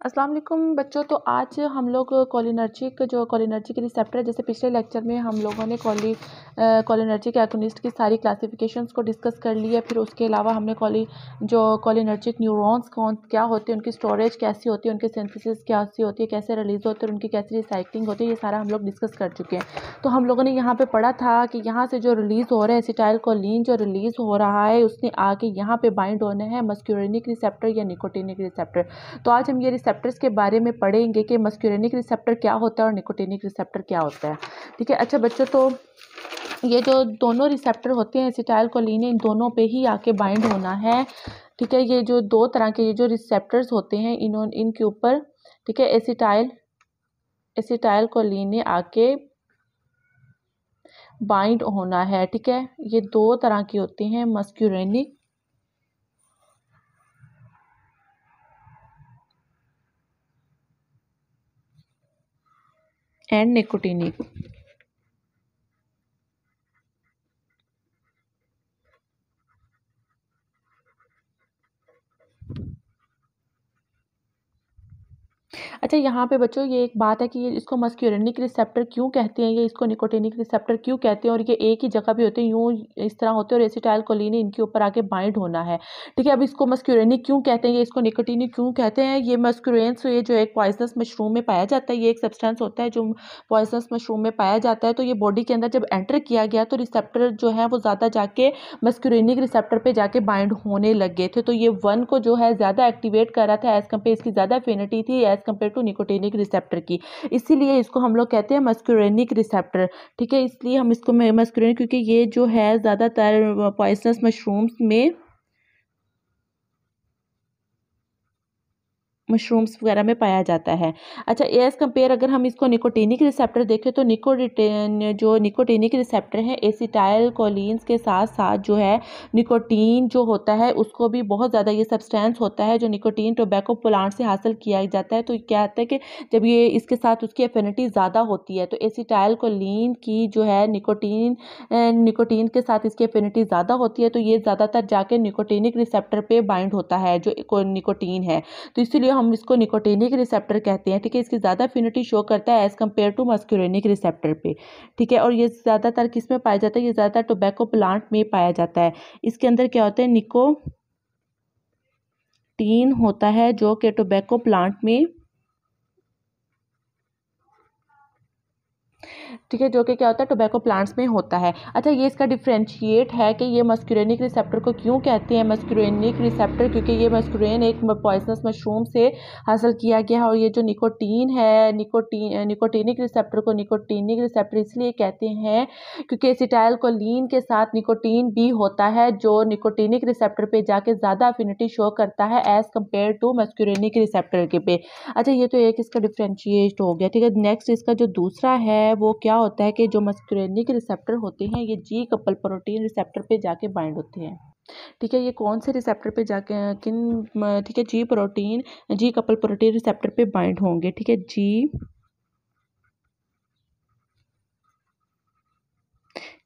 अस्सलाम वालेकुम बच्चों। तो आज हम लोग कोलिनर्जिक के रिसेप्टर है, जैसे पिछले लेक्चर में हम लोगों ने कोलिनर्जिक एगोनिस्ट की सारी क्लासिफिकेशंस को डिस्कस कर लिया। फिर उसके अलावा हमने कोलिनर्जिक न्यूरॉन्स क्या होते हैं, उनकी स्टोरेज कैसी होती है, उनकी सिंथेसिस कैसी होती है, कैसे रिलीज़ होते हैं, उनकी कैसी रिसाइक्लिंग होती है, ये सारा हम लोग डिस्कस कर चुके हैं। तो हम लोगों ने यहाँ पर पढ़ा था कि यहाँ से जो रिलीज़ हो रहा है एसिटाइल कोलिन जो रिलीज़ हो रहा है, उसने आके यहाँ पर बाइंड होना है मस्क्यूरेनिक रिसेप्टर या निकोटिनिक रिसेप्टर। तो आज हम ये रिसेप्टर्स के बारे में पढ़ेंगे कि मस्क्यूरेनिक रिसेप्टर क्या होता है और निकोटिनिक रिसेप्टर क्या होता है। ठीक है, अच्छा बच्चों, तो ये जो दोनों रिसेप्टर होते हैं एसिटाइल कोलिन, इन दोनों पे ही आके बाइंड होना है। ठीक है, ये जो दो तरह के ये जो रिसेप्टर्स होते हैं इनके ऊपर, ठीक है, एसिटाइल कोलिन ने आके बाइंड होना है। ठीक है, ये दो तरह के होते हैं, मस्क्यूरेनिक एंड निकोटिनिक। अच्छा, यहाँ पे बच्चों ये एक बात है कि ये इसको मस्क्यूरेनिक रिसेप्टर क्यों कहते हैं, ये इसको निकोटिनिक रिसेप्टर क्यों कहते हैं, और ये एक ही जगह भी होते हैं, यूँ इस तरह होते हैं, और एसिटाइल कोलिन इनके ऊपर आके बाइंड होना है। ठीक है, अब इसको मस्क्यूरेनिक क्यों कहते हैं, ये इसको निकोटिनिक क्यों कहते हैं। ये मस्क्यूरेंस ये जो एक पॉइजनस मशरूम में पाया जाता है, ये एक सब्सटेंस होता है जो पॉइजनस मशरूम में पाया जाता है। तो ये बॉडी के अंदर जब एंटर किया गया तो रिसेप्टर जो है वो ज़्यादा जाके मस्क्यूरेनिक रिसेप्टर पे जाके बाइंड होने लग गए थे। तो ये वन को जो है ज़्यादा एक्टिवेट कर रहा था एज़ कम्पेयर, इसकी ज़्यादा एफिनिटी थी as compare to nicotinic receptor की, इसीलिए इसको हम लोग कहते हैं मस्क्यूरेनिक रिसेप्टर। ठीक है, इसलिए हम इसको मस्क्यूरेनिक, क्योंकि ये जो है ज़्यादातर पॉइजनस मशरूम्स वगैरह में पाया जाता है। अच्छा, एज़ कम्पेयर अगर हम इसको निकोटिनिक रिसेप्टर देखें तो निकोटिनिक रिसेप्टर है एसिटाइल कोलिन्स के साथ साथ जो है निकोटीन जो होता है उसको भी बहुत ज़्यादा, ये सब्सटेंस होता है जो निकोटीन टोबैको प्लांट से हासिल किया जाता है। तो क्या होता है कि जब ये इसके साथ उसकी एफिनिटी ज़्यादा होती है तो एसिटाइल कोलिन की जो है निकोटीन के साथ इसकी एफिनिटी ज़्यादा होती है, तो ये ज़्यादातर जाके निकोटिनिक रिसेप्टर पे बाइंड होता है जो निकोटीन है। तो इसीलिए हम इसको निकोटिनिक रिसेप्टर कहते हैं। ठीक है, इसकी ज़्यादा एफिनिटी शो करता है एज़ कम्पेयर टू मस्क्यूरेनिक रिसेप्टर पे। ठीक है, और ये ज़्यादातर किस में पाया जाता है, ये ज़्यादातर टोबैको प्लांट में पाया जाता है। इसके अंदर क्या होता है, निकोटीन होता है जो कि टोबैको प्लांट में, ठीक है, जो कि क्या होता है टोबैको प्लांट्स में होता है। अच्छा, ये इसका डिफरेंशिएट है कि ये मस्क्यूरेनिक रिसेप्टर को क्यों कहते हैं मस्क्यूरेनिक रिसेप्टर, क्योंकि ये मस्क्यूरेन एक पॉइजनस मशरूम से हासिल किया गया है। और ये जो निकोटीन है निकोटिनिक रिसेप्टर को निकोटिनिक रिसेप्टर इसलिए कहते हैं क्योंकि एसिटाइल कोलिन के साथ निकोटीन भी होता है जो निकोटिनिक रिसेप्टर पे जाके ज़्यादा अफिनिटी शो करता है एज़ कम्पेयर टू मस्क्यूरेनिक रिसेप्टर के पे। अच्छा, ये तो एक इसका डिफरेंशिएट हो गया। ठीक है, नेक्स्ट इसका जो दूसरा है वो क्या होता है कि जो मस्क्यूरेनिक रिसेप्टर होते हैं ये जी कपल प्रोटीन रिसेप्टर पे जाके बाइंड होते हैं। ठीक है, ये कौन से रिसेप्टर पे जाके ठीक है, जी कपल प्रोटीन रिसेप्टर पे बाइंड होंगे। ठीक है, जी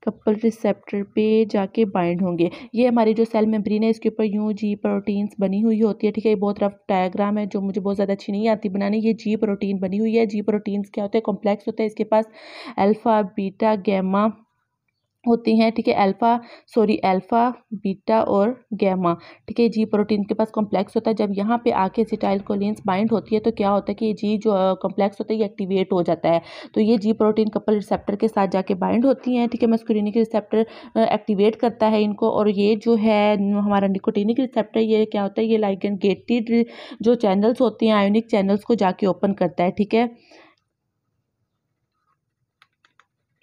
कपल रिसेप्टर पे जाके बाइंड होंगे। ये हमारी जो सेल मेम्ब्रेन है इसके ऊपर यूँ जी प्रोटीन्स बनी हुई होती है। ठीक है, ये बहुत रफ डायग्राम है जो मुझे बहुत ज़्यादा अच्छी नहीं आती बनानी। ये जी प्रोटीन बनी हुई है। जी प्रोटीन्स क्या होते हैं, कॉम्प्लेक्स होता है, इसके पास अल्फ़ा बीटा गैमा होती हैं। ठीक है, अल्फ़ा बीटा और गैमा। ठीक है, जी प्रोटीन के पास कॉम्प्लेक्स होता है। जब यहाँ पे आके एसिटाइल कोलिन्स बाइंड होती है तो क्या होता है कि ये जी जो कॉम्प्लेक्स होता है ये एक्टिवेट हो जाता है। तो ये जी प्रोटीन कपल रिसेप्टर के साथ जाके बाइंड होती हैं। ठीक है, मस्क्यूरेनिक रिसेप्टर एक्टिवेट करता है इनको। और ये जो है हमारा निकोटिनिक रिसेप्टर, ये क्या होता है, ये लाइगेंड गेटेड जो चैनल्स होती हैं आयोनिक चैनल्स को जाके ओपन करता है। ठीक है,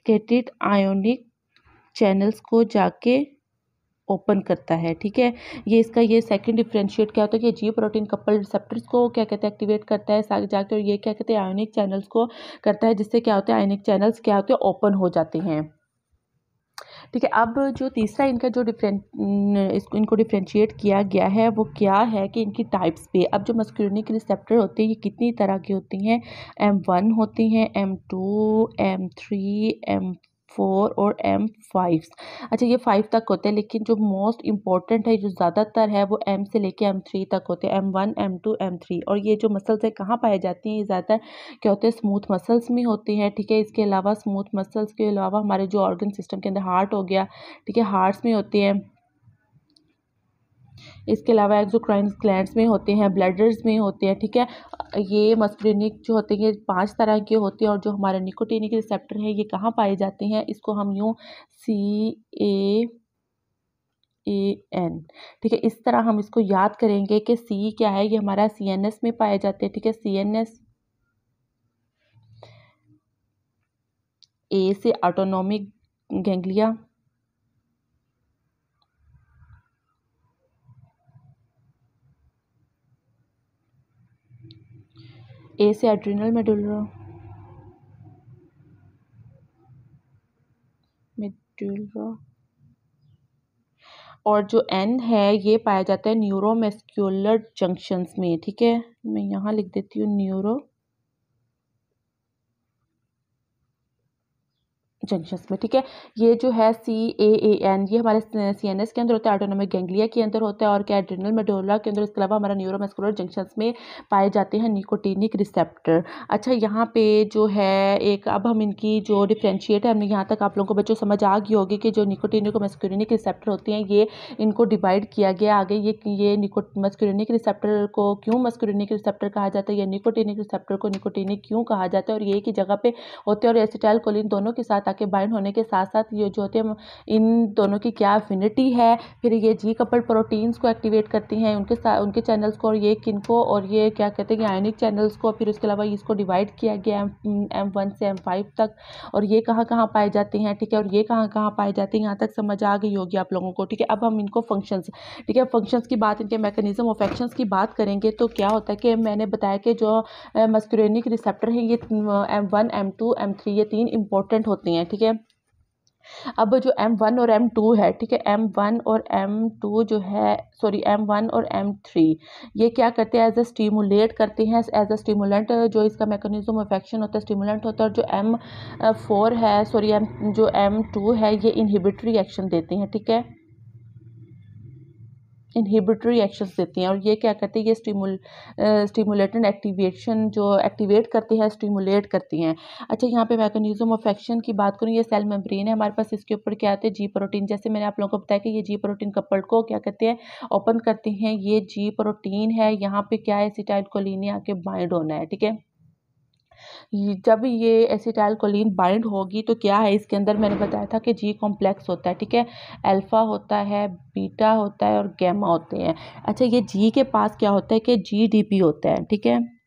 गेटेड आयोनिक चैनल्स को जाके ओपन करता है। ठीक है, ये सेकंड डिफरेंशिएट क्या होता है कि जी प्रोटीन कपल रिसेप्टर्स को क्या कहते हैं एक्टिवेट करता है साथ जाके, और ये क्या कहते हैं आयोनिक चैनल्स को करता है, जिससे क्या होता है आयोनिक चैनल्स क्या होते हैं ओपन हो जाते हैं। ठीक है, अब जो तीसरा इनका जो इनको डिफरेंशिएट किया गया है वो क्या है कि इनकी टाइप्स पे। अब जो मस्क्यूरेनिक रिसेप्टर होते हैं ये कितनी तरह की होती हैं, M1 होती हैं, M2, M3, M4 और M5। अच्छा, ये 5 तक होते हैं, लेकिन जो मोस्ट इम्पॉर्टेंट है, जो ज़्यादातर है, वो M से लेके M3 तक होते हैं, M1 M2 M3। और ये जो मसल्स है कहाँ पाए जाती हैं, ये ज़्यादातर क्या होते हैं, स्मूथ मसल्स में होती हैं, ठीक है। इसके अलावा स्मूथ मसल्स के अलावा हमारे जो ऑर्गन सिस्टम के अंदर हार्ट हो गया, ठीक है, हार्ट्स में होती हैं। इसके अलावा एक्सोक्राइन ग्लैंड्स में होते हैं, ब्लैडर्स में होते हैं, ठीक है। ये मस्कुलिनिक जो होते हैं, ये 5 तरह के होते हैं। और जो हमारे निकोटिनिक रिसेप्टर है, ये कहाँ पाए जाते हैं, इसको हम यूँ CAAN, ठीक है, इस तरह हम इसको याद करेंगे कि सी क्या है, ये हमारा CNS में पाए जाते हैं, ठीक है। CNS, ए से ऑटोनॉमिक गैंग्लिया, ए से एड्रिनल मेडुला, और जो एन है ये पाया जाता है न्यूरोमस्कुलर जंक्शंस में, ठीक है। मैं यहाँ लिख देती हूँ न्यूरो जंक्शंस में, ठीक है। ये जो है CAAN, ये हमारे CNS के अंदर होता है, ऑटोनॉमिक गैंग्लिया के अंदर होता है, और क्या एड्रिनल मेडुला के अंदर। इसके अलावा हमारा न्यूरोमस्कुलर जंक्शंस में पाए जाते हैं निकोटिनिक रिसेप्टर। अच्छा, यहाँ पे जो है एक, अब हम इनकी जो डिफ्रेंशिएट है, हमने यहाँ तक आप लोगों को बच्चों समझ आ गई होगी कि जो निकोटिनिक और मस्कुलिनिक रिसेप्टर होते हैं, ये इनको डिवाइड किया गया आगे। ये मस्कुलिनिक रिसेप्टर को क्यों मस्कुलिनिक रिसेप्टर कहा जाता है, या निकोटिनिक रिसेप्टर को निकोटिनिक क्यों कहा जाता है, और ये एक ही जगह पे होते हैं, और एसिटाइल कोलिन दोनों के साथ आके बाइंड होने के साथ साथ ये जो होते हैं, इन दोनों की क्या अफिनिटी है, फिर ये जी कपल्ड प्रोटीन्स को एक्टिवेट करती हैं, उनके साथ उनके चैनल्स को, और ये किनको, और ये क्या कहते हैं कि आयनिक चैनल्स को। फिर उसके अलावा इसको डिवाइड किया गया M1 से M5 तक, और ये कहाँ कहाँ पाए जाते हैं, ठीक है, और ये कहाँ कहाँ पाए जाते हैं, यहाँ तक समझ आ गई होगी आप लोगों को, ठीक है। अब हम इनको फंक्शंस, ठीक है, फंक्शंस की बात, इनके मैकेनिज्म ऑफ एक्शंस की बात करेंगे। तो क्या होता है कि मैंने बताया कि जो मस्कुलिनिक रिसेप्टर हैं, ये M1 M2 M3 ये 3 इंपॉर्टेंट होते हैं, ठीक है। अब जो M1 और M2 है, ठीक है, M1 और M2 जो है, सॉरी, M1 और M3 ये क्या करते हैं, एज अ स्टिमुलेट करते हैं, एज अ स्टिमुलेंट। जो इसका मैकेनिज्म ऑफ एक्शन होता है, स्टिमुलेंट होता है। और जो M4 है, सॉरी, जो M2 है, ये इनहिबिटरी एक्शन देते हैं, ठीक है, इनहिबिटरी एक्शंस देती हैं। और ये क्या करती है, ये स्टिमुलेटेड एक्टिवेशन, जो एक्टिवेट करती है, स्टिमुलेट करती हैं। अच्छा, यहाँ पे मैकेनिज्म ऑफ एक्शन की बात करूँ, ये सेल मेम्ब्रेन है हमारे पास, इसके ऊपर क्या आते हैं, जी प्रोटीन। जैसे मैंने आप लोगों को बताया कि ये जी प्रोटीन कपल्ड को क्या करते हैं, ओपन करते हैं। ये जी प्रोटीन है, यहाँ पे क्या है, एसिटाइल कोलिन आके बाइंड होना है, ठीक है। जब ये एसिटाइल कोलिन बाइंड होगी तो क्या है, इसके अंदर मैंने बताया था कि जी कॉम्प्लेक्स होता है, ठीक है, अल्फा होता है, बीटा होता है, और गैमा होते हैं। अच्छा, ये जी के पास क्या होता है कि GDP होता है, ठीक है,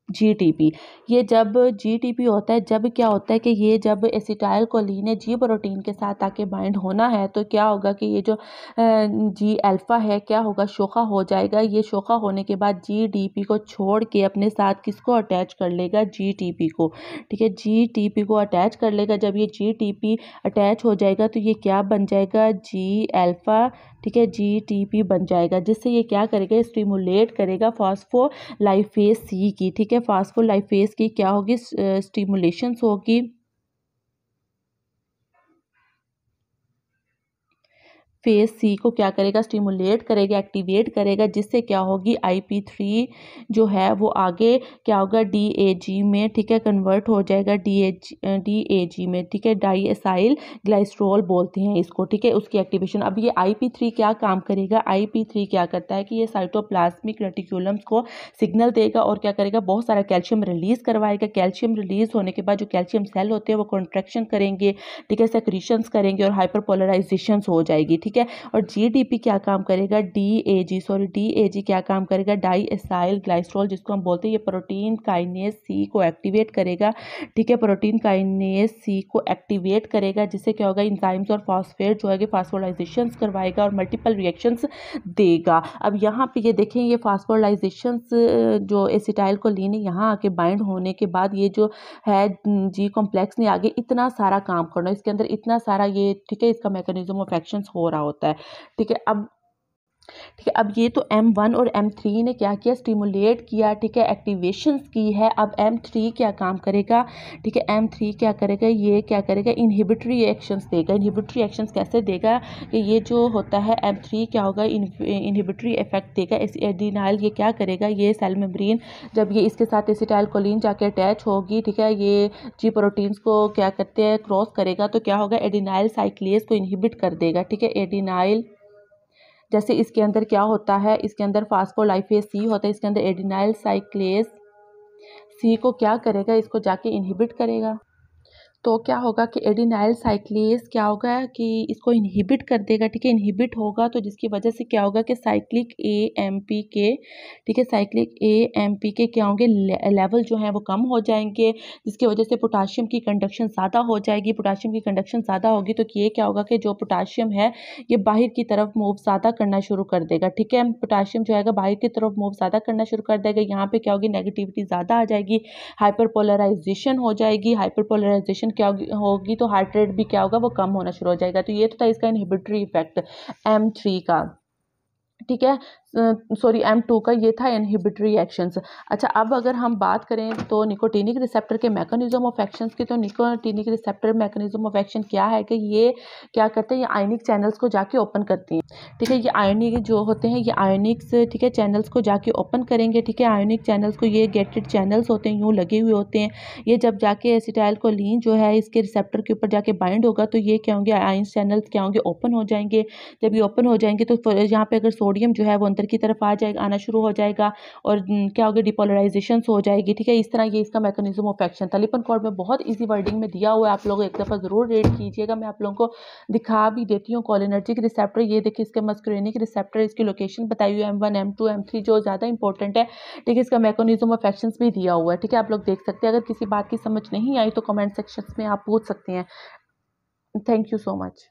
GTP। ये जब GTP होता है, जब क्या होता है कि ये जब एसिटाइल कोलिन है जी प्रोटीन के साथ आके बाइंड होना है, तो क्या होगा कि ये जो जी अल्फा है, क्या होगा, शोखा हो जाएगा। ये शोखा होने के बाद GDP को छोड़ के अपने साथ किसको अटैच कर लेगा, GTP को, ठीक है, GTP को अटैच कर लेगा। जब ये GTP अटैच हो जाएगा तो ये क्या बन जाएगा, जी अल्फा, ठीक है, GTP बन जाएगा, जिससे ये क्या करेगा, स्टिमुलेट करेगा फास्फोलाइपेज सी की, ठीक है, फास्फोलाइपेज की क्या होगी, स्टिमुलेशंस होगी। फेज सी को क्या करेगा, स्टिमुलेट करेगा, एक्टिवेट करेगा, जिससे क्या होगी, IP3 जो है वो आगे क्या होगा, DAG में, ठीक है, कन्वर्ट हो जाएगा, DAG में, ठीक है, डाई एसाइल ग्लाइस्ट्रोल बोलते हैं इसको, ठीक है, उसकी एक्टिवेशन। अब ये IP3 क्या काम करेगा, IP3 क्या करता है कि ये साइटोप्लाज्मिक रेटिकुलम्स को सिग्नल देगा, और क्या करेगा, बहुत सारा कैल्शियम रिलीज करवाएगा। कैल्शियम रिलीज होने के बाद जो कैल्शियम सेल होते हैं वो कॉन्ट्रैक्शन करेंगे, ठीक है, सेक्रीशंस करेंगे, और हाइपरपोलराइजेशन हो जाएगी, ठीक है। और GDP क्या काम करेगा, DAG क्या काम करेगा, डाई एसाइल ग्लाइस्ट्रोल, जिसको हम बोलते हैं, ये प्रोटीन काइनेज सी को एक्टिवेट करेगा, ठीक है, प्रोटीन काइनेज सी को एक्टिवेट करेगा, जिससे क्या होगा, इंजाइम्स और फॉस्फेट जो है फास्फोलाइजेशंस करवाएगा और मल्टीपल रिएक्शंस देगा। अब यहाँ पे ये देखें, ये फास्फोलाइजेशंस जो एसिटाइल कोलिन है, यहाँ आके बाइंड होने के बाद ये जो है जी कॉम्प्लेक्स ने आगे इतना सारा काम करना, इसके अंदर इतना सारा ये, ठीक है, इसका मैकेनिज्म ऑफ एक्शंस हो रहा होता है, ठीक है। अब ठीक है। अब ये तो M1 और M3 ने क्या किया, स्टिमुलेट किया, ठीक है, एक्टिवेशंस की है। अब M3 क्या काम करेगा, ठीक है, M3 क्या करेगा, ये क्या करेगा, इनहिबिटरी एक्शंस देगा। इनहिबिटरी एक्शंस कैसे देगा कि ये जो होता है M3 क्या होगा, इनहिबिटरी इफेक्ट देगा। इस एडिनाइल ये क्या करेगा, ये सेल मेम्ब्रेन जब ये इसके साथ एसिटाइलकोलिन जाके अटैच होगी, ठीक है, ये जी प्रोटीन्स को क्या करते हैं, क्रॉस करेगा, तो क्या होगा, एडिनाइल साइक्लेज को इनहिबिट कर देगा। ठीक है, एडिनाइल जैसे इसके अंदर क्या होता है, इसके अंदर फास्फोलाइपेज सी होता है, इसके अंदर एडिनाइल साइक्लेज सी को क्या करेगा, इसको जाके इनहिबिट करेगा। तो क्या होगा कि एडिनाइल साइक्लेज क्या होगा कि इसको इनहिबिट कर देगा। ठीक है, इनहिबिट होगा तो जिसकी वजह से क्या होगा कि साइक्लिक AMPK, ठीक है, साइक्लिक AMPK क्या होंगे, लेवल जो है वो कम हो जाएंगे, जिसकी वजह से पोटाशियम की कंडक्शन ज़्यादा हो जाएगी। पोटाशियम की कंडक्शन ज़्यादा होगी तो ये क्या होगा कि जो पोटाशियम है ये बाहर की तरफ मूव ज़्यादा करना शुरू कर देगा। ठीक है, पोटाशियम जो है बाहर की तरफ मूव ज़्यादा करना शुरू कर देगा। यहाँ पे क्या होगी, नेगेटिविटी ज़्यादा आ जाएगी, हाइपरपोलराइजेशन हो जाएगी। हाइपरपोलराइजेशन क्या होगी तो हार्ट रेट भी क्या होगा, वो कम होना शुरू हो जाएगा। तो ये तो था इसका इनहिबिटरी इफेक्ट M3 का। ठीक है, सॉरी M2 का ये था इनहिबिटरी एक्शंस। अच्छा, अब अगर हम बात करें तो निकोटिनिक रिसेप्टर के मैकेनिज्म ऑफ एक्शंस की, तो nicotinic receptor mechanism of action क्या है कि ये क्या करते हैं, ये आयनिक चैनल्स को जाके ओपन करती हैं। ठीक है, ये आयनिक जो होते हैं ये आयनिक्स, ठीक है, चैनल्स को जाके ओपन करेंगे। ठीक है, आयनिक चैनल्स को, ये गेटेड चैनल्स होते हैं, यूँ लगे हुए होते हैं। ये जब जाके एसिटाइलकोलिन जो है इसके रिसेप्टर के ऊपर जाके बाइंड होगा तो ये क्या होंगे, आयन चैनल्स क्या होंगे, ओपन हो जाएंगे। जब ये ओपन हो जाएंगे तो यहाँ पे अगर सोडियम जो है वो अंदर की तरफ आना शुरू हो जाएगा और क्या होगा, डिपोलराइजेशन हो जाएगी। ठीक है, इस तरह ये इसका मैकेनिज्म ऑफ एक्शन था। लिपन कोड में बहुत इजी वर्डिंग में दिया हुआ है, आप लोग एक दफ़ा ज़रूर रीड कीजिएगा। मैं आप लोगों को दिखा भी देती हूँ। कोलिनर्जिक रिसेप्टर, ये देखिए इसके मस्कुरेनिक रिसेप्टर, इसकी लोकेशन बताई हुई है, M1 M2 M3 जो ज़्यादा इंपॉर्टेंट है। ठीक है, इसका मैकेनिज्म ऑफ एक्शंस भी दिया हुआ है। ठीक है, आप लोग देख सकते हैं। अगर किसी बात की समझ नहीं आई तो कमेंट सेक्शन में आप पूछ सकते हैं। Thank you so much.